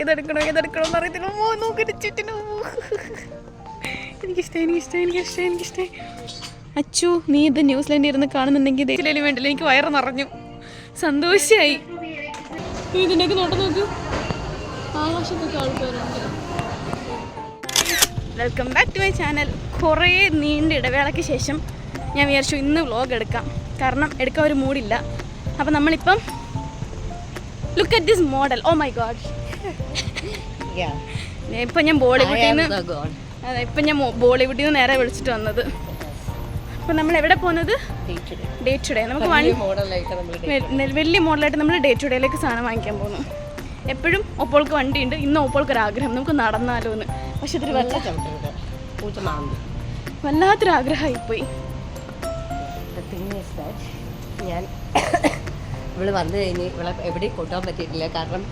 ഏതെടുക്കണോ എന്ന് അറിയത്തില്ല. നോക്കിട്ട് ചുറ്റിനോ. എനിക്കിഷ്ടായി. അച്ചു, നീ ഇത് ന്യൂസിലൻഡിൽ ഇരുന്ന് കാണുന്നുണ്ടെങ്കിൽ ഇതിലും വേണ്ടില്ല. എനിക്ക് വയറ് നിറഞ്ഞു, സന്തോഷമായി. ഇതിൻ്റെയൊക്കെ നോട്ടം നോക്കൂ, ആകാശത്തൊക്കെ ആൾക്കാരുണ്ട്. Welcome back to my channel. കുറേ നീണ്ട ഇടവേളയ്ക്ക് ശേഷം ഞാൻ വിചാരിച്ചു ഇന്ന് വ്ളോഗ് എടുക്കാം. കാരണം എടുക്കാൻ ഒരു മൂഡില്ല. അപ്പം നമ്മളിപ്പം look at this model. Oh my god. ഇപ്പം ഞാൻ ബോളിവുഡിൽ നിന്ന് നേരെ വിളിച്ചിട്ട് വന്നത്. അപ്പം നമ്മൾ എവിടെ പോകുന്നത്? Day to day. നമുക്ക് വലിയ മോഡലായിട്ട് നമ്മൾ ഡേ ടു ഡേയിലേക്ക് സാധനം വാങ്ങിക്കാൻ പോകുന്നു. എപ്പോഴും ഒപ്പോൾക്ക് വണ്ടിയുണ്ട്. ഇന്ന് ഒപ്പോൾക്ക് ഒരു ആഗ്രഹം, നമുക്ക് നടന്നാലോ എന്ന്. പക്ഷെ ഇതൊരു വല്ലാത്തൊരാഗ്രഹമായിപ്പോയി. ഞാൻ ഇവള് വന്നു കഴിഞ്ഞ് ഇവളെ എവിടെയും കൊണ്ടുപോകാൻ പറ്റിയിട്ടില്ല. കാരണം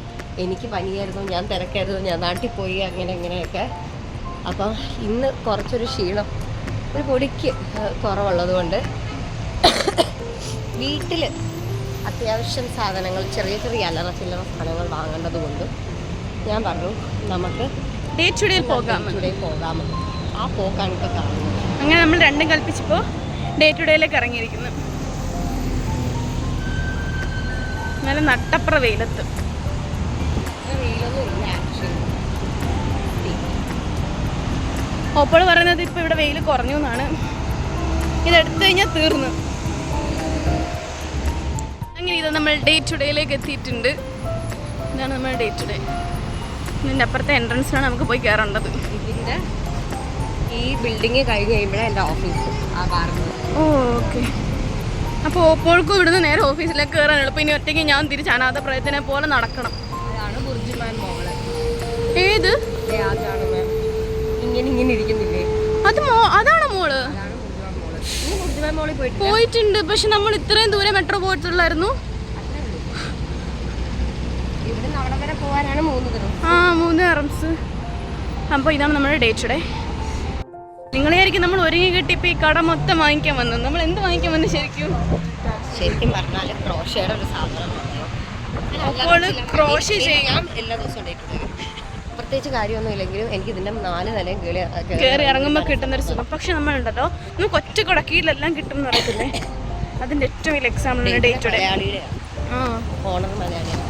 എനിക്ക് പനിയായിരുന്നു, ഞാൻ തിരക്കായിരുന്നു, ഞാൻ നാട്ടിൽ പോയി അങ്ങനെയൊക്കെ. അപ്പം ഇന്ന് കുറച്ചൊരു ക്ഷീണം, ഒരു പൊടിക്ക് കുറവുള്ളത് കൊണ്ട് വീട്ടിൽ അത്യാവശ്യം സാധനങ്ങൾ, ചെറിയ അല്ലറ ചില്ലറ സാധനങ്ങൾ വാങ്ങേണ്ടത് കൊണ്ട് ഞാൻ പറഞ്ഞു നമുക്ക് ഡേ ടു ഡേ പോകാമെന്ന്. ആ പോക്കാണ് ഇപ്പോൾ കാണുന്നത്. അങ്ങനെ നമ്മൾ രണ്ടും കൽപ്പിച്ചപ്പോൾ ഡേ ടു ഡേയിലേക്ക് ഇറങ്ങിയിരിക്കുന്നു. നല്ല നട്ടപ്ര വെയിലത്ത്. ഓപ്പോൾ പറയുന്നത് ഇപ്പോൾ ഇവിടെ വെയിൽ കുറഞ്ഞു എന്നാണ്. ഇതെടുത്തു കഴിഞ്ഞാൽ തീർന്നു. അങ്ങനെ ഇത് നമ്മൾ ഡേ ടു ഡേയിലേക്ക് എത്തിയിട്ടുണ്ട്. ഇതാണ് നമ്മൾ ഡേ ടു ഡേ. ഇതിൻ്റെ അപ്പുറത്തെ എൻട്രൻസിലാണ് നമുക്ക് പോയി കയറേണ്ടത്. ഇതിൻ്റെ ഈ ബിൽഡിങ് കഴിഞ്ഞ് കഴിയുമ്പോഴേ എൻ്റെ ഓഫീസ് ആ കാണുന്നത്. ഓക്കെ. അപ്പോൾ ഓപ്പോൾക്കും ഇവിടുന്ന് നേരെ ഓഫീസിലേക്ക് കയറാൻ എളുപ്പം. ഇനി ഒറ്റയ്ക്ക് ഞാൻ തിരിച്ച് അനാഥപ്രായത്തിനെ പോലെ നടക്കണം. അതാണ് ബുർജുമാൻ മോള്. ഏത്? ഇങ്ങനെ ഇരിക്കുന്നില്ലേ, അതാണോ മോള്? പോയിട്ടുണ്ട്. പക്ഷെ നമ്മൾ ഇത്രയും ദൂരെ മെട്രോ പോയിട്ടുള്ളായിരുന്നു. ആ 3 അറംസ്. അപ്പോൾ ഇതാണ് നമ്മുടെ ഡേ ടു ഡേ. നിങ്ങളായിരിക്കും നമ്മൾ ഒരുങ്ങി കിട്ടിയപ്പോൾ ഈ കട മൊത്തം വാങ്ങിക്കാൻ വന്നത്. നമ്മൾ എന്ത് വാങ്ങിക്കാൻ വന്നു? ശരിക്കും പറഞ്ഞാൽ ക്രോഷയുടെ ഒരു സാധനം. അപ്പോൾ ക്രോഷ ചെയ്യാം എല്ലാ ദിവസവും ഡേ ടു ഡേ. പ്രത്യേകിച്ച് കാര്യമൊന്നും ഇല്ലെങ്കിലും എനിക്ക് ഇതിൻ്റെ 4 നിലയും കയറി ഇറങ്ങുമ്പോൾ കിട്ടുന്നൊരു സുഖം. പക്ഷെ നമ്മളുണ്ടല്ലോ, നമുക്ക് ഒറ്റ കുടക്കീഴിലെല്ലാം കിട്ടും എന്ന് പറയത്തില്ലേ, അതിൻ്റെ ഏറ്റവും വലിയ എക്സാമ്പിളാണ് ഡേ ടു ഡേ. ഓണർ മലയാളിയാണ്.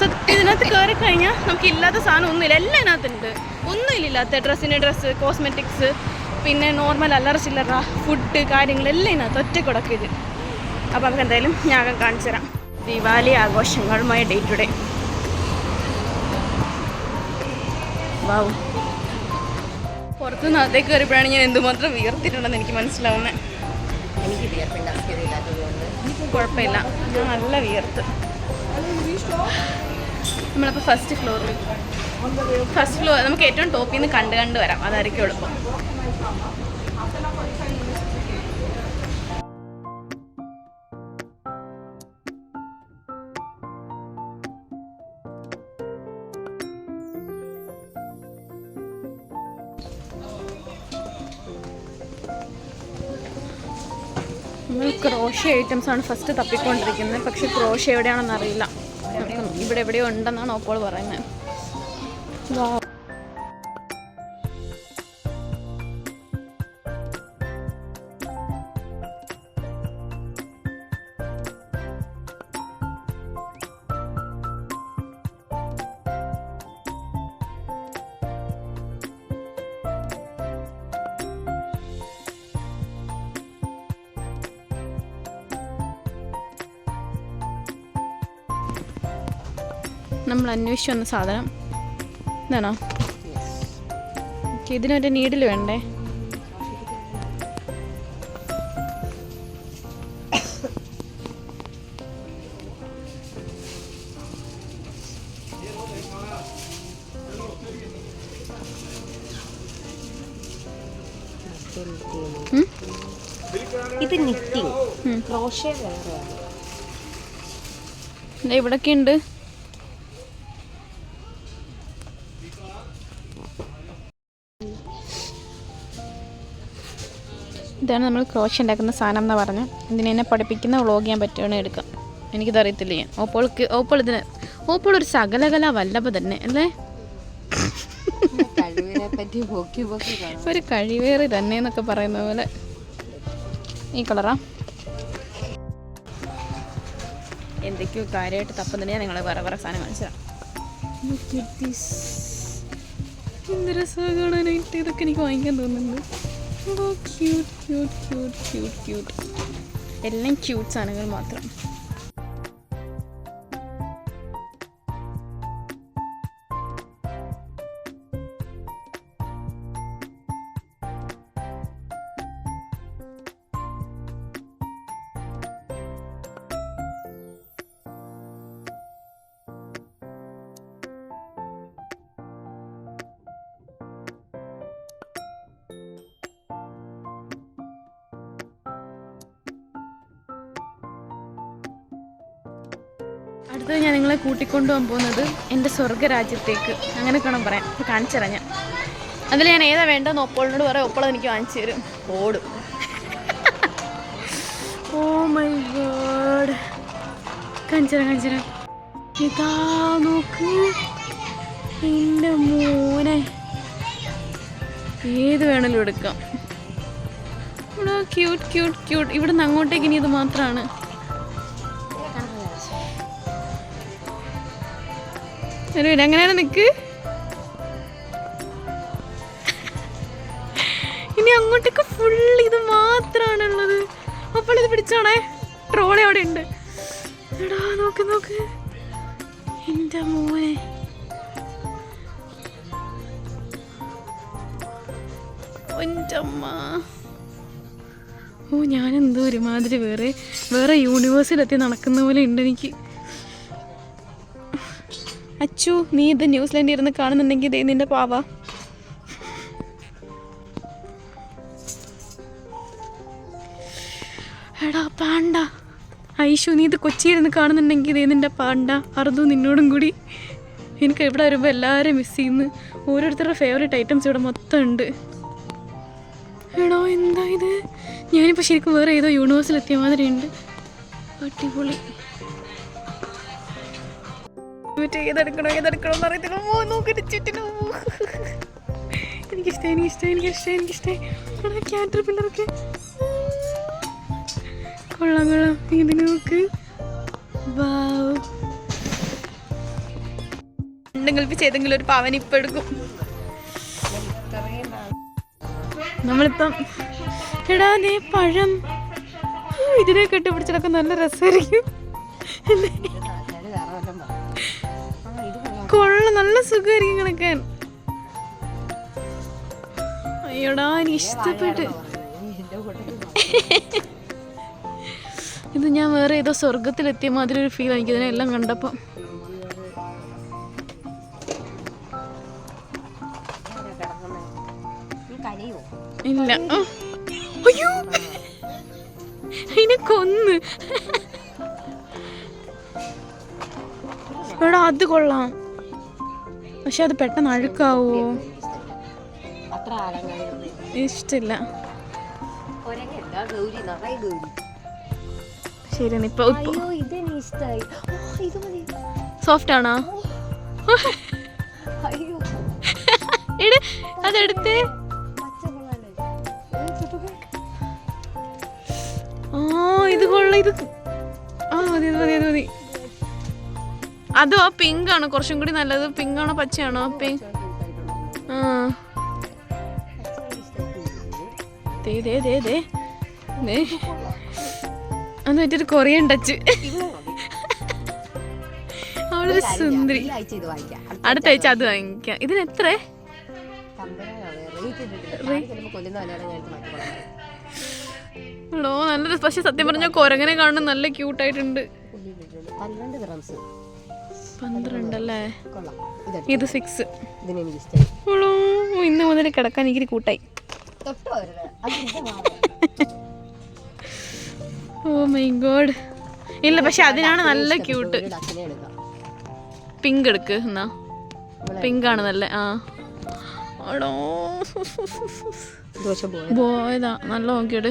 സത്യം. ഇതിനകത്ത് കയറി കഴിഞ്ഞാൽ നമുക്ക് ഇല്ലാത്ത സാധനം ഒന്നുമില്ല, എല്ലാം ഇതിനകത്തുണ്ട്. ഒന്നുമില്ലാത്ത ഡ്രസ്സ്, കോസ്മെറ്റിക്സ്, പിന്നെ നോർമൽ അല്ലറ ചില്ലറ ഫുഡ് കാര്യങ്ങളെല്ലാം ഇതിനകത്ത് ഒറ്റ കുടക്കീഴ്. അപ്പോൾ നമുക്ക് എന്തായാലും ഞാൻ കാണിച്ചു തരാം. ദിവാലി ആഘോഷങ്ങളുമായ ഡേ ടു ഡേ. വാവ്. പുറത്തുനിന്ന് അകത്തേക്ക് കയറിയപ്പോഴാണ് ഞാൻ എന്തുമാത്രം വിയർത്തിട്ടുണ്ടെന്ന് എനിക്ക് മനസ്സിലാവുന്നത്. എനിക്ക് വിയർപ്പിൻ്റെ അസ്ഥിരയില്ലാത്തതുകൊണ്ട് കുഴപ്പമില്ല, ഞാൻ നല്ല വിയർത്ത്. നമ്മളപ്പോൾ ഫസ്റ്റ് ഫ്ലോർ നമുക്ക് ഏറ്റവും ടോപ്പിൽ നിന്ന് കണ്ട് വരാം. അതായിരിക്കും എളുപ്പം. നമ്മൾ ക്രോഷ ഐറ്റംസ് ആണ് ഫസ്റ്റ് തപ്പിക്കൊണ്ടിരിക്കുന്നത്. പക്ഷെ ക്രോഷ എവിടെയാണെന്ന് അറിയില്ല. ഇവിടെ എവിടെയോ ഉണ്ടെന്നാണ് ഓപ്പോൾ പറയുന്നത്. നമ്മൾ അന്വേഷിച്ച് വന്ന സാധനം ഇതാണോ? ഇതിനൊരു നീഡിൽ വേണ്ടേ? ഇത് നിറ്റിംഗ്, ക്രോഷേ വേറെയാണ്. ഇവിടൊക്കെ ഉണ്ട്. ഇതാണ് നമ്മൾ ക്രോഷ ഉണ്ടാക്കുന്ന സാധനം എന്ന് പറഞ്ഞാൽ. ഇതിനെ പഠിപ്പിക്കുന്ന വ്ളോഗ് ചെയ്യാൻ പറ്റുകയാണെങ്കിൽ എടുക്കാം. എനിക്കിതറിയത്തില്ല. ഞാൻ ഓപ്പോൾ ഓപ്പോളൊരു സകലകല വല്ലഭ തന്നെ അല്ലേ? ഒരു കഴിവേറി തന്നെ എന്നൊക്കെ പറയുന്ന പോലെ. ഈ കളറാ എന്തൊക്കെയോ കാര്യമായിട്ട് തപ്പുന്നുണ്ട്. ഞാൻ നിങ്ങളെ വേറെ വേറെ സാധനം കാണിച്ചു തരാം. എന്ത് രസമാണ് കാണാനായിട്ട്. ഇതൊക്കെ എനിക്ക് വാങ്ങിക്കാൻ തോന്നുന്നുണ്ട്. Cute cute cute cute cute. എല്ലാം ക്യൂട്ട് സാധനങ്ങൾ മാത്രം. അടുത്തത് ഞാൻ നിങ്ങളെ കൂട്ടിക്കൊണ്ടുപോകാൻ പോകുന്നത് എൻ്റെ സ്വർഗ്ഗരാജ്യത്തേക്ക്, അങ്ങനെ വേണം പറയാൻ. കാണിച്ചു തരാം ഞാൻ. അതിൽ ഞാൻ ഏതാ വേണ്ടതെന്ന് ഒപ്പോളിനോട് പറയാം. ഒപ്പോളത് എനിക്ക് വാങ്ങിച്ചു തരും. ഓടും. Oh my god. കാണിച്ചു തരാം. ഇതാ നോക്ക് എൻ്റെ മോനെ. ഏത് വേണമെങ്കിലും എടുക്കാം. ഇവിടെ ക്യൂട്ട് ക്യൂട്ട് ക്യൂട്ട്. ഇവിടെ നിന്ന് അങ്ങോട്ടേക്ക് ഇനി ഇത് മാത്രമാണ്. അങ്ങനെയാണ് നിക്ക്. ഇനി അങ്ങോട്ടേക്ക് ഫുൾ ഇത് മാത്രമാണുള്ളത്. അപ്പോൾ ഇത് പിടിച്ചോണേ. ട്രോളി അവിടെ ഉണ്ട്. എടാ നോക്ക് എൻ്റെ മോനെ. എൻ്റെ അമ്മ. ഓ ഞാനെന്തോ ഒരുമാതിരി വേറെ യൂണിവേഴ്സിലെത്തി നടക്കുന്ന പോലെ ഉണ്ട് എനിക്ക്. അച്ചു, നീ ഇത് ന്യൂസിലാൻഡിൽ ഇരുന്ന് കാണുന്നുണ്ടെങ്കിൽ ഇതേ നിന്റെ പാവ. എടാ പാണ്ട. ഐഷു, നീ ഇത് കൊച്ചിയിരുന്ന് കാണുന്നുണ്ടെങ്കിൽ ഇതേ നിന്റെ പാണ്ട. അറുതു നിന്നോടും കൂടി. എനിക്ക് ഇവിടെ വരുമ്പോൾ എല്ലാവരും മിസ് ചെയ്യുന്നു. ഓരോരുത്തരുടെ ഫേവറേറ്റ് ഐറ്റംസ് ഇവിടെ മൊത്തം ഉണ്ട്. എടോ എന്താ ഇത്? ഞാനിപ്പോൾ ശരിക്കും വേറെ ഏതോ യൂണിവേഴ്സിലെത്തിയ മാതിരി ഉണ്ട്. അടിപൊളി. ഏതെടുക്കണോ അറിയത്തില്ല. നോക്കിട്ട് ചുറ്റിനും. എനിക്കിഷ്ടായി. ക്യാറ്റർപില്ലറൊക്കെ കൊള്ളാം. ഇതിന് നോക്ക്. കൽപ്പിച്ച് ഏതെങ്കിലും ഒരു പാവൻ ഇപ്പം എടുക്കും. നമ്മളിപ്പം എടാ ദേ പഴം. ഇതിനെ കെട്ടിപ്പിടിച്ചിടൊക്കെ നല്ല രസമായിരിക്കും. കൊള്ള നല്ല സുഖമായിരിക്കും കിടക്കാൻ. അയ്യോടാ എനിക്ക് ഇഷ്ടപ്പെട്ട്. ഇത് ഞാൻ വേറെ ഏതോ സ്വർഗത്തിലെത്തിയ മാതിരി ഒരു ഫീൽ എനിക്ക് ഇതിനെല്ലാം കണ്ടപ്പോൾ. ഇല്ല. അയ്യോ അതിനെ കൊന്ന്. എടാ അത് കൊള്ളാം. പക്ഷെ അത് പെട്ടെന്ന് അഴുക്കാവോ? ഇഷ്ടമില്ല. ശരി ഇപ്പൊ സോഫ്റ്റ് ആണോ? അതെടുത്ത്. ഇത് കൊള്ളാം. ഇത് മതി. അതോ പിങ്ക് ആണോ കുറച്ചും കൂടി നല്ലത്? പിങ്ക് ആണോ പച്ചയാണോ? പിങ്ക്. അന്ന് വെച്ചൊരു കൊറിയൻ ടച്ച്. അവളൊരു സുന്ദരി. അടുത്ത ആഴ്ച അത് വാങ്ങിക്കാം. ഇതിന് എത്ര? നല്ലൊരു. പക്ഷെ സത്യം പറഞ്ഞാൽ കൊരങ്ങനെ കാണുന്ന നല്ല ക്യൂട്ടായിട്ടുണ്ട്. 12 അല്ലേ? ഇത് 6. ഇന്ന് മുതൽ കിടക്കാൻ എനിക്ക് കൂട്ടായി. Oh my god. ഇല്ല പക്ഷെ അതിനാണ് നല്ല ക്യൂട്ട്. പിങ്ക് എടുക്ക് എന്നാ. പിങ്ക് ആണ് നല്ല. പോയതാ നല്ല നോക്കിയിട്ട്.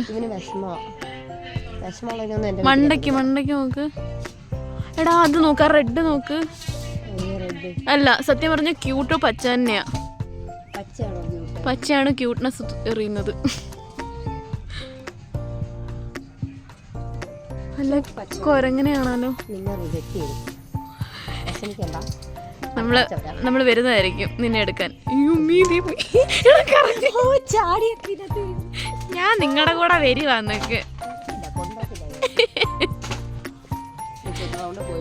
മണ്ടയ്ക്ക് നോക്ക്. എടാ അത് നോക്ക്. റെഡ് നോക്ക്. അല്ല, സത്യം പറഞ്ഞ ക്യൂട്ടോ പച്ച തന്നെയാ. പച്ചയാണ് ക്യൂട്ട്നെസ് എറിയുന്നത്. അല്ല, കൊരങ്ങനെയാണല്ലോ. നമ്മള് വരുന്നതായിരിക്കും നിന്നെ എടുക്കാൻ. ഞാൻ നിങ്ങളുടെ കൂടെ വരുവാന്നൊക്കെ.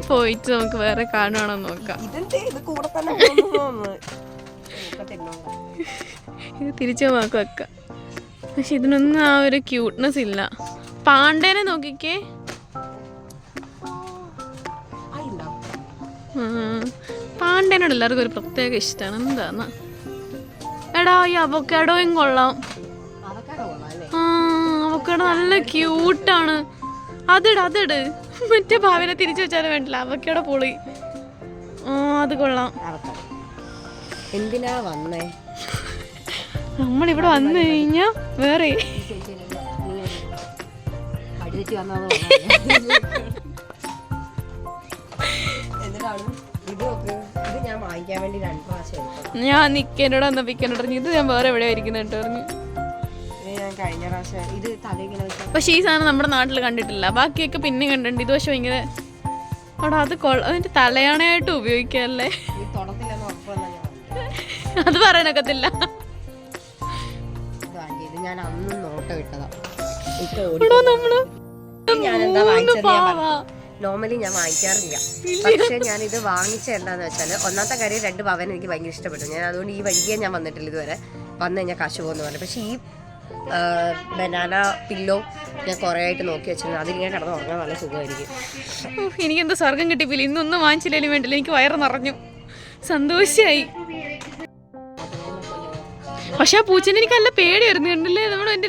പോയിട്ട് നമുക്ക് വേറെ കാണുവാണോ നോക്കാം. ഇത് തിരിച്ചു നോക്കി വെക്കാം. പക്ഷെ ഇതിനൊന്നും ആ ഒരു ക്യൂട്ട്നെസ് ഇല്ല. പാണ്ടേനെ നോക്കിക്കേ. പാണ്ടേനോട് എല്ലാവർക്കും ഒരു പ്രത്യേക ഇഷ്ടമാണ്. എന്താന്ന് എടാ, ഈ അവക്കാഡോയും കൊള്ളാം. അവക്കാഡോ നല്ല ക്യൂട്ടാണ്. അതിട് മറ്റേ ഭാവിനെ തിരിച്ചു വെച്ചാലും വേണ്ടില്ല. അവക്കാഡോ പൊളി. അത് കൊള്ളാം. എന്തിനാ വന്നേ? നമ്മളിവിടെ വന്നു കഴിഞ്ഞാ വേറെ ഞാൻ നിക്കനോട് വന്നപ്പോ ഇക്കനോട് പറഞ്ഞു ഇത് ഞാൻ വേറെ എവിടെയാ ഇരിക്കുന്നുണ്ട് പറഞ്ഞു. പക്ഷെ ഈ സാധനം നമ്മുടെ നാട്ടിൽ കണ്ടിട്ടില്ല. ബാക്കിയൊക്കെ പിന്നെ കണ്ടിട്ടുണ്ട്. ഇത് പക്ഷെ ഭയങ്കര അവിടെ അത് അതിന്റെ തലയാണയായിട്ട് ഉപയോഗിക്കല്ലേ. അത് പറയാനൊക്കത്തില്ല. നോർമലി ഞാൻ വാങ്ങിക്കാറില്ല. പക്ഷെ ഞാൻ ഇത് വാങ്ങിച്ച എന്താന്ന് വെച്ചാല്, ഒന്നാമത്തെ കാര്യം 2 പവൻ എനിക്ക് ഭയങ്കര ഇഷ്ടപ്പെട്ടു. ഞാൻ അതുകൊണ്ട് ഈ വഴിയെ ഞാൻ വന്നിട്ടില്ല ഇതുവരെ. വന്നു കഴിഞ്ഞാൽ കാശ് പോകുന്നു പറഞ്ഞു. പക്ഷെ ഈ ബനാന പില്ലോ ഞാൻ കുറേ ആയിട്ട് നോക്കി വെച്ചിരുന്നു. അതിങ്ങനെ കിടന്ന് ഉറങ്ങാൻ നല്ല സുഖമായിരിക്കും. എനിക്കെന്താ സ്വർഗം കിട്ടിയില്ല. ഇന്നൊന്നും വാങ്ങിച്ചില്ലേലും വേണ്ടില്ല. എനിക്ക് വയറ് നിറഞ്ഞു, സന്തോഷായി. പക്ഷെ ആ പൂച്ചനെ എനിക്ക് നല്ല പേടി വരുന്നുണ്ടല്ലേ. എൻ്റെ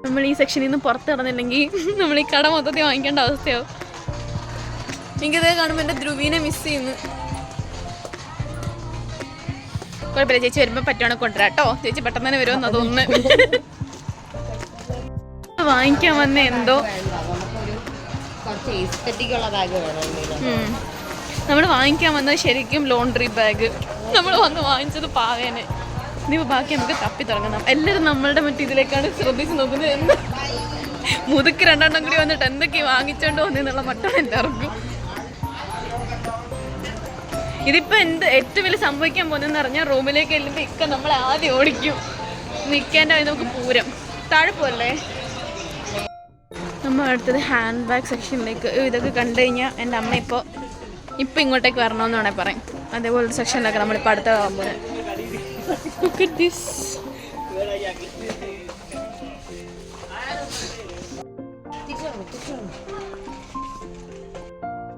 നമ്മൾ ഈ സെക്ഷനിൽ നിന്ന് പുറത്ത് കിടന്നില്ലെങ്കിൽ നമ്മൾ ഈ കട മൊത്തത്തിൽ വാങ്ങിക്കേണ്ട അവസ്ഥയാവും. എനിക്കിതേ കാണുമ്പോൾ എൻ്റെ ധ്രുവീനെ മിസ് ചെയ്യുന്നു. കുഴപ്പമില്ല, ചേച്ചി വരുമ്പോൾ പറ്റുവാണെങ്കിൽ കൊണ്ടുവരാം കേട്ടോ. ചേച്ചി പെട്ടെന്ന് തന്നെ വരുമെന്ന് തോന്നുന്നു. വാങ്ങിക്കാൻ വന്ന എന്തോ നമ്മൾ വാങ്ങിക്കാൻ വന്നത് ശരിക്കും ലോണ്ട്രി ബാഗ്. നമ്മൾ വന്ന് വാങ്ങിച്ചത് പാവേനെ. ഇനിയിപ്പോൾ ബാക്കി നമുക്ക് തപ്പി തുടങ്ങണം. എല്ലാവരും നമ്മളുടെ മറ്റേ ഇതിലേക്കാണ് ശ്രദ്ധിച്ച് നോക്കുന്നത്. മുതുക്ക് 2 എണ്ണം കൂടി വന്നിട്ട് എന്തൊക്കെയാണ് വാങ്ങിച്ചോണ്ട് വന്നെന്നുള്ള മട്ടാണ് എല്ലാവർക്കും. ഇതിപ്പോൾ ഏറ്റവും വലിയ സംഭവിക്കാൻ പോകുന്നതെന്ന് പറഞ്ഞാൽ റൂമിലേക്ക് ചെല്ലുമ്പോൾ ഇക്ക നമ്മളെ ആദ്യം ഓടിക്കും. നിൽക്കേണ്ട നമുക്ക് പൂരം താഴെ പോലല്ലേ. നമ്മൾ അടുത്തത് ഹാൻഡ് ബാഗ് സെക്ഷനിലേക്ക്. ഇതൊക്കെ കണ്ടു കഴിഞ്ഞാൽ എൻ്റെ അമ്മ ഇപ്പോൾ ഇങ്ങോട്ടേക്ക് വരണമെന്ന് വേണമെങ്കിൽ പറയും. അതേപോലൊരു സെക്ഷനിലൊക്കെ നമ്മളിപ്പോൾ അടുത്തതാകുമ്പോൾ look at this.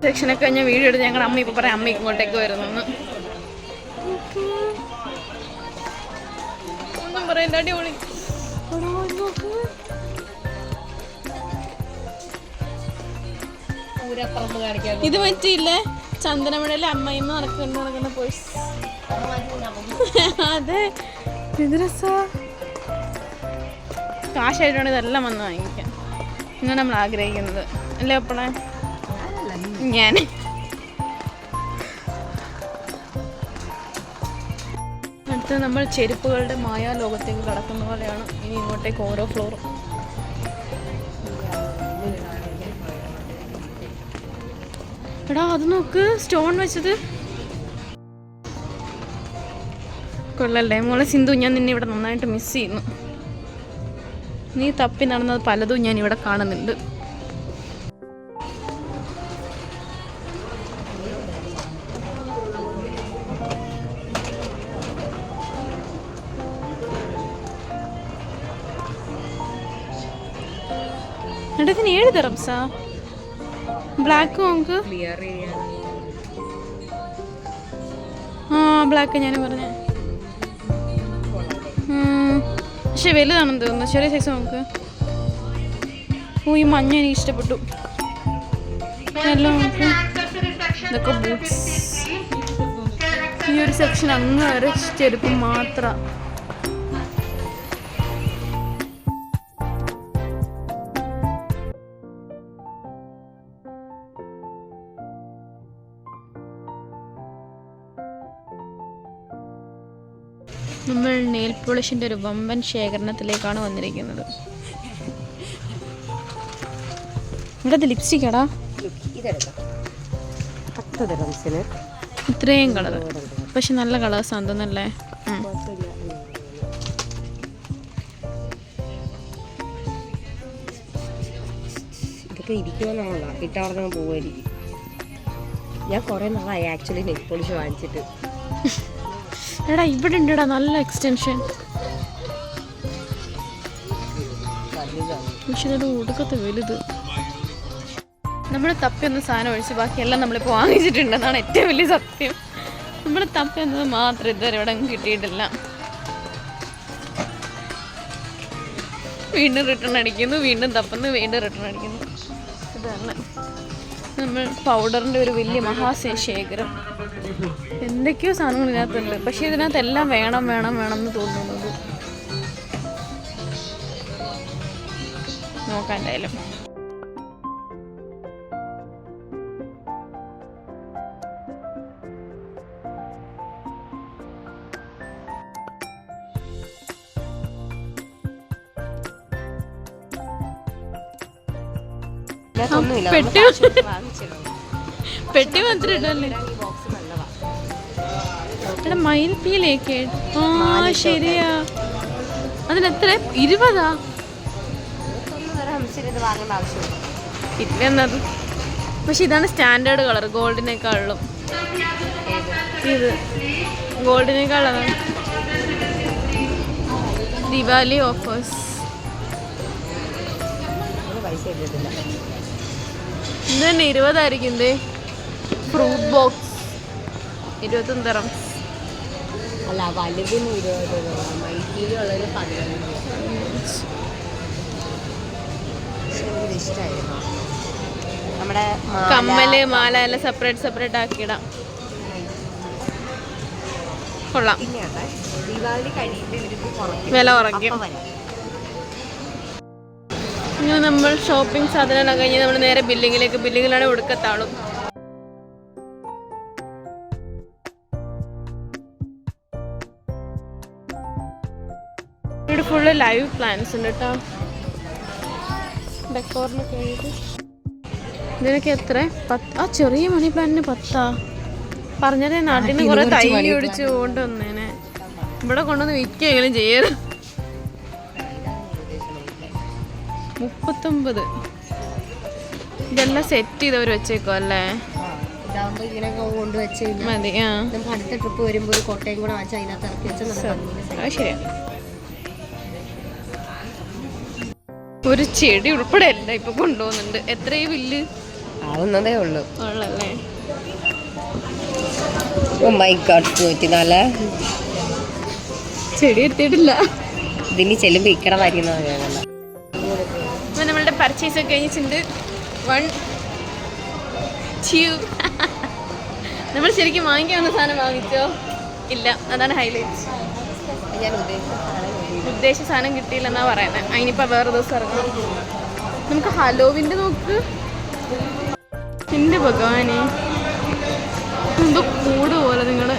സെക്ഷനൊക്കെ കഴിഞ്ഞാൽ വീഡിയോ എടുത്ത് ഞങ്ങളുടെ അമ്മ ഇപ്പോൾ പറയാം അമ്മ ഇങ്ങോട്ടേക്ക് വരുന്നു. ഒന്നും പറയണ്ട, അടിപൊളി. ഇത് പറ്റിയില്ലേ ചന്ദനമഴയിലെ അമ്മയമ്മ നടക്കുന്ന പോയിസ്. അതെ, ഇത് രസാ. കാശായിട്ടാണ് ഇതെല്ലാം വന്ന് വാങ്ങിക്കാൻ ഇങ്ങനെ നമ്മൾ ആഗ്രഹിക്കുന്നത് അല്ലേ അപ്പളെ. ഞാൻ അടുത്ത് നമ്മൾ ചെരുപ്പുകളുടെ മായാലോകത്തേക്ക് കടക്കുന്ന പോലെയാണ് ഇനി ഇങ്ങോട്ടേക്ക് ഓരോ ഫ്ലോറും. എടാ അത് നോക്ക്, സ്റ്റോൺ വെച്ചത് കൊള്ളല്ലേ മോളെ. സിന്ധു, ഞാൻ നിന്നെ ഇവിടെ നന്നായിട്ട് മിസ് ചെയ്യുന്നു. നീ തപ്പി നടന്നത് പലതും ഞാൻ ഇവിടെ കാണുന്നുണ്ട്. എടാ ഇതിന് 7 ദിറംസാ. ബ്ലാക്ക് നോക്ക്. ബ്ലാക്ക് ഞാൻ പറഞ്ഞേ. പക്ഷെ വലുതാണെന്ന് തോന്നുന്നു. ചെറിയ സൈസ് നോക്ക്. ഈ മഞ്ഞ എനിക്ക് ഇഷ്ടപ്പെട്ടു. എല്ലാം നോക്ക്. ഇതൊക്കെ ബൂട്ട്സ്. ഈ ഒരു സെക്ഷൻ അങ്ങ് വരെ ചെരുപ്പ് മാത്രം. നമ്മൾ നെയിൽ പോളിഷിൻ്റെ ഒരു വമ്പൻ ശേഖരണത്തിലേക്കാണ് വന്നിരിക്കുന്നത്. ഇവിടെ ലിപ്സ്റ്റിക്കാടാ, ഇത്രയും കളർ, പക്ഷെ നല്ല കളേഴ്സ് ആണ് തോന്നല്ലേ. ഇതൊക്കെ ഇരിക്കുമെന്നാണല്ലോ ഇട്ടവിടെ പോവായിരിക്കും. ഞാൻ കുറേ നാളായി ആക്ച്വലി നെയിൽ പോളിഷ് വാങ്ങിച്ചിട്ട്. എടാ ഇവിടെ ഉണ്ടടാ നല്ല എക്സ്റ്റൻഷൻ, പക്ഷെ ഇതൊരു ഒടുക്കത്തെ വലുത്. നമ്മൾ തപ്പിയൊന്ന് സാധനം ഒഴിച്ച് ബാക്കിയെല്ലാം നമ്മളിപ്പോൾ വാങ്ങിച്ചിട്ടുണ്ടെന്നാണ് ഏറ്റവും വലിയ സത്യം. നമ്മൾ തപ്പിയെന്നത് മാത്രം ഇതുവരെ ഇവിടെ കിട്ടിയിട്ടില്ല. വീണ്ടും റിട്ടേൺ അടിക്കുന്നു, വീണ്ടും തപ്പുന്നു, വീണ്ടും റിട്ടേൺ അടിക്കുന്നു. ഇതാണ് നമ്മൾ പൗഡറിൻ്റെ ഒരു വലിയ മഹാശേഖരം. എന്തൊക്കെയോ സാധനങ്ങൾ ഇതിനകത്തുണ്ട്, പക്ഷെ ഇതിനകത്ത് എല്ലാം വേണം വേണം വേണം എന്ന് തോന്നുന്നത്. നോക്കാം എന്തായാലും. പെട്ടി മാത്രം ഇടല്ലേ. എടാ മയിൽപ്പീലേക്ക് ശരിയാ, അതിനെത്ര? 20? എന്നത് പക്ഷെ ഇതാണ് സ്റ്റാൻഡേർഡ് കളർ, ഗോൾഡിനേക്കാളും. ഇത് ഗോൾഡിനേക്കാളാണ്. ദിവാലി ഓഫേഴ്സ് ഇത് തന്നെ 20 എന്തേ. Fruit box 21 dirhams. അല്ല വലുതിന് 20, മൈക്കിലുള്ളൊരു 15. ഇഷ്ടമായിരുന്നു നമ്മുടെ കമ്മല് മാല എല്ലാം സെപ്പറേറ്റ് ആക്കിയിടാം. കൊള്ളാം. ദീപാവലി കഴിയുമ്പോൾ വില കുറയ്ക്കും. ഇങ്ങനെ നമ്മൾ ഷോപ്പിംഗ് സാധനം കഴിഞ്ഞ് നമ്മൾ നേരെ ബില്ലിങ്ങിലാണ് ഒടുക്കത്താളും. ഇവിടെ ഫുള്ള് ലൈവ് പ്ലാന്റ്സ് ഉണ്ട് കേട്ടോ, ഡെക്കോറിനൊക്കെ ആയിട്ട്. ഇതിനൊക്കെ എത്ര? 10. ആ ചെറിയ മണി പ്ലാന്റിന് 10. പറഞ്ഞത് നാട്ടിൽ നിന്ന് കുറെ തൈ ഒടിച്ച് കൊണ്ടുവന്നേനെ. ഇവിടെ കൊണ്ടുവന്ന് വിൽക്കുകയെങ്കിലും ചെയ്യരുത്. 39. ഇതെല്ലാം സെറ്റ് ചെയ്തവർ വെച്ചേക്കോ അല്ലേ? മതി. അടുത്ത ട്രിപ്പ് വരുമ്പോൾ ഒരു കോട്ടയം കൂടെ വാങ്ങിച്ചാൽ അതിനകത്ത് ഇറക്കി വെച്ചാൽ ശരിയാ. ഒരു ചെടി ഉൾപ്പെടെ അല്ല ഇപ്പൊ കൊണ്ടുപോകുന്നുണ്ട്. എത്രയും ബില്ല് ആവുന്നതേ ഉള്ളൂ. ഉള്ളല്ലേ? Oh my god, 104. ചെടി എത്തിയിട്ടില്ല. ഇതിന് ചെല്ലുമ്പോൾ ഇക്കടമായിരിക്കുന്ന നമ്മളുടെ പർച്ചേസ് ഒക്കെ കഴിഞ്ഞിട്ടുണ്ട്. 1 2. നമ്മൾ ശരിക്കും വാങ്ങിക്കാവുന്ന സാധനം വാങ്ങിച്ചോ? ഇല്ല, അതാണ് ഹൈലൈറ്റ്. ഞാൻ ഉദ്ദേശിച്ച സാധനം കിട്ടിയില്ലെന്നാ പറയുന്നത്. അതിനിപ്പോൾ വേറെ ദിവസം ഇറങ്ങണം. നമുക്ക് ഹലോവിൻ്റെ നോക്ക്. എൻ്റെ ഭഗവാനെ, എന്തോ കൂട് പോലെ നിങ്ങള്.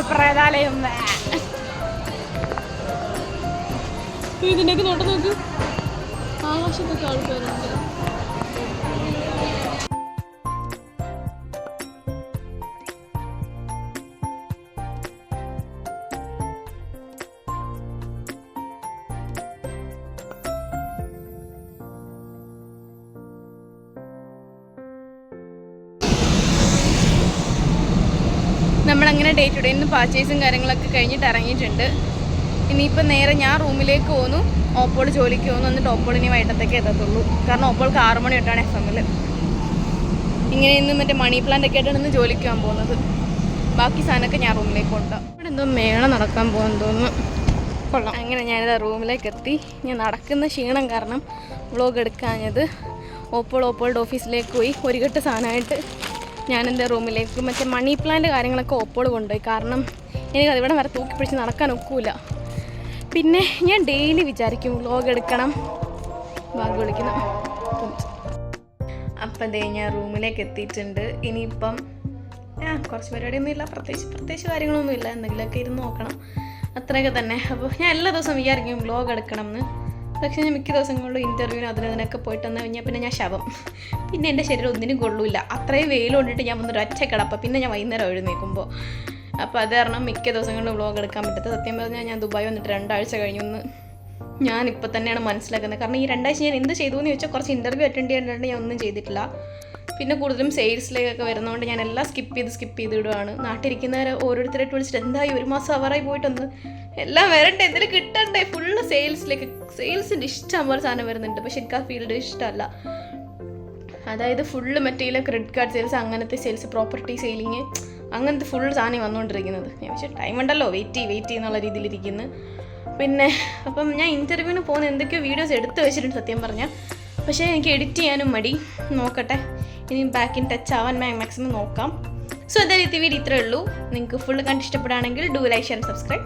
പ്രേതാലയം. ഇതിൻ്റെയൊക്കെ നോട്ട് നോക്ക്. ആകാശത്തൊക്കെ ആൾക്കാരുണ്ട്. നമ്മളങ്ങനെ ഡേ ടു ഡേ ഇന്ന് പർച്ചേസും കാര്യങ്ങളൊക്കെ കഴിഞ്ഞിട്ട് ഇറങ്ങിയിട്ടുണ്ട്. ഇനിയിപ്പോൾ നേരെ ഞാൻ റൂമിലേക്ക് പോകുന്നു. ഓപ്പോൾ ജോലിക്ക് പോകുന്നു. എന്നിട്ട് ഓപ്പോൾ ഇനി വൈകിട്ടത്തേക്ക് എത്തത്തുള്ളൂ. കാരണം ഓപ്പോൾക്ക് 6 മണി തൊട്ടാണ് FM-ൽ. ഇങ്ങനെ ഇന്ന് മറ്റേ മണി പ്ലാന്റ് ഒക്കെ ആയിട്ടാണ് ഇന്ന് ജോലിക്ക് പോകാൻ പോകുന്നത്. ബാക്കി സാധനമൊക്കെ ഞാൻ റൂമിലേക്ക് കൊണ്ടുപോകാം. ഇവിടെ എന്തോ മേള നടക്കാൻ പോകാൻ തോന്നുന്നു. കൊള്ളാം. അങ്ങനെ ഞാനിത് റൂമിലേക്ക് എത്തി. ഞാൻ നടക്കുന്ന ക്ഷീണം കാരണം വ്ളോഗ് എടുക്കാഞ്ഞത്. ഓപ്പോളുടെ ഓഫീസിലേക്ക് പോയി ഒരു കെട്ട് സാധനമായിട്ട് ഞാനെൻ്റെ റൂമിലേക്ക് മറ്റേ മണി പ്ലാന്റ് കാര്യങ്ങളൊക്കെ ഓപ്പോൾ കൊണ്ടുപോയി. കാരണം എനിക്കത് ഇവിടെ വരെ തൂക്കി പിടിച്ച് നടക്കാൻ ഒക്കില്ല. പിന്നെ ഞാൻ ഡെയിലി വിചാരിക്കും വ്ളോഗ് എടുക്കണം. ബാഗ് വിളിക്കണം. അപ്പം ദേ ഞാൻ റൂമിലേക്ക് എത്തിയിട്ടുണ്ട്. ഇനിയിപ്പം കുറച്ച് പരിപാടിയൊന്നും ഇല്ല, പ്രത്യേകിച്ച് കാര്യങ്ങളൊന്നും ഇല്ല, എന്തെങ്കിലുമൊക്കെ ഇരുന്ന് നോക്കണം, അത്രയൊക്കെ തന്നെ. അപ്പോൾ ഞാൻ എല്ലാ ദിവസവും വിചാരിക്കും വ്ലോഗ് എടുക്കണം എന്ന്. പക്ഷേ ഞാൻ മിക്ക ദിവസങ്ങളിലും ഇൻ്റർവ്യൂവിന് അതിനൊക്കെ പോയിട്ട് വന്നു കഴിഞ്ഞാൽ പിന്നെ ഞാൻ ശവം, പിന്നെ എൻ്റെ ശരീരം ഒന്നിനും കൊള്ളൂല്ല. അത്രയും വെയിൽ കൊണ്ടിട്ട് ഞാൻ വന്നൊരു ഒറ്റ കിടപ്പം, പിന്നെ ഞാൻ വൈകുന്നേരം എഴുന്നേൽക്കുമ്പോൾ. അപ്പോൾ അത് കാരണം മിക്ക ദിവസങ്ങളിലും വ്ലോഗ് എടുക്കാൻ പറ്റത്ത. സത്യം പറഞ്ഞാൽ ഞാൻ ദുബായ് വന്നിട്ട് 2 ആഴ്ച കഴിഞ്ഞൊന്ന് ഞാനിപ്പോൾ തന്നെയാണ് മനസ്സിലാക്കുന്നത്. കാരണം ഈ 2 ആഴ്ച ഞാൻ എന്ത് ചെയ്തു എന്ന് ചോദിച്ചാൽ കുറച്ച് ഇൻ്റർവ്യൂ അറ്റൻഡ് ചെയ്യാനായിട്ട് ഞാൻ ഒന്നും ചെയ്തിട്ടില്ല. പിന്നെ കൂടുതലും സെയിൽസിലേക്കൊക്കെ വരുന്നതുകൊണ്ട് ഞാൻ എല്ലാം സ്കിപ്പ് ചെയ്ത് ഇടുവാണ്. നാട്ടിലിരിക്കുന്നവരെ ഓരോരുത്തരായിട്ട് വിളിച്ചിട്ട് എന്തായി 1 മാസം അവറായി പോയിട്ടൊന്ന് എല്ലാം വരണ്ടേ, എന്തെങ്കിലും കിട്ടണ്ടേ. ഫുള്ള് സെയിൽസിൻ്റെ ഇഷ്ടം പോലെ സാധനം വരുന്നുണ്ട്. പക്ഷെ എനിക്ക് ആ ഫീൽഡ് ഇഷ്ടമല്ല. അതായത് ഫുള്ള് മറ്റേ ക്രെഡിറ്റ് കാർഡ് സെയിൽസ്, അങ്ങനത്തെ സെയിൽസ്, പ്രോപ്പർട്ടി സെയിലിങ്, അങ്ങനത്തെ ഫുൾ സാധനം വന്നുകൊണ്ടിരിക്കുന്നത്. ഞാൻ പക്ഷേ ടൈം ഉണ്ടല്ലോ, വെയിറ്റ് എന്നുള്ള രീതിയിലിരിക്കുന്നു. പിന്നെ അപ്പം ഞാൻ ഇൻ്റർവ്യൂവിന് പോകുന്ന എന്തൊക്കെയോ വീഡിയോസ് എടുത്ത് വെച്ചിട്ടുണ്ട് സത്യം പറഞ്ഞാൽ. പക്ഷേ എനിക്ക് എഡിറ്റ് ചെയ്യാനും മടി. നോക്കട്ടെ, ഇനി ബാക്ക് ഇൻ ടച്ച് ആവാൻ മാക്സിമം നോക്കാം. സോ അതായത് വീഡിയോ ഇത്രയേ ഉള്ളൂ. നിങ്ങൾക്ക് ഫുള്ള് കണ്ട് ഇഷ്ടപ്പെടുകയാണെങ്കിൽ ഡു ലൈക്ക് ഷെയർ സബ്സ്ക്രൈബ്.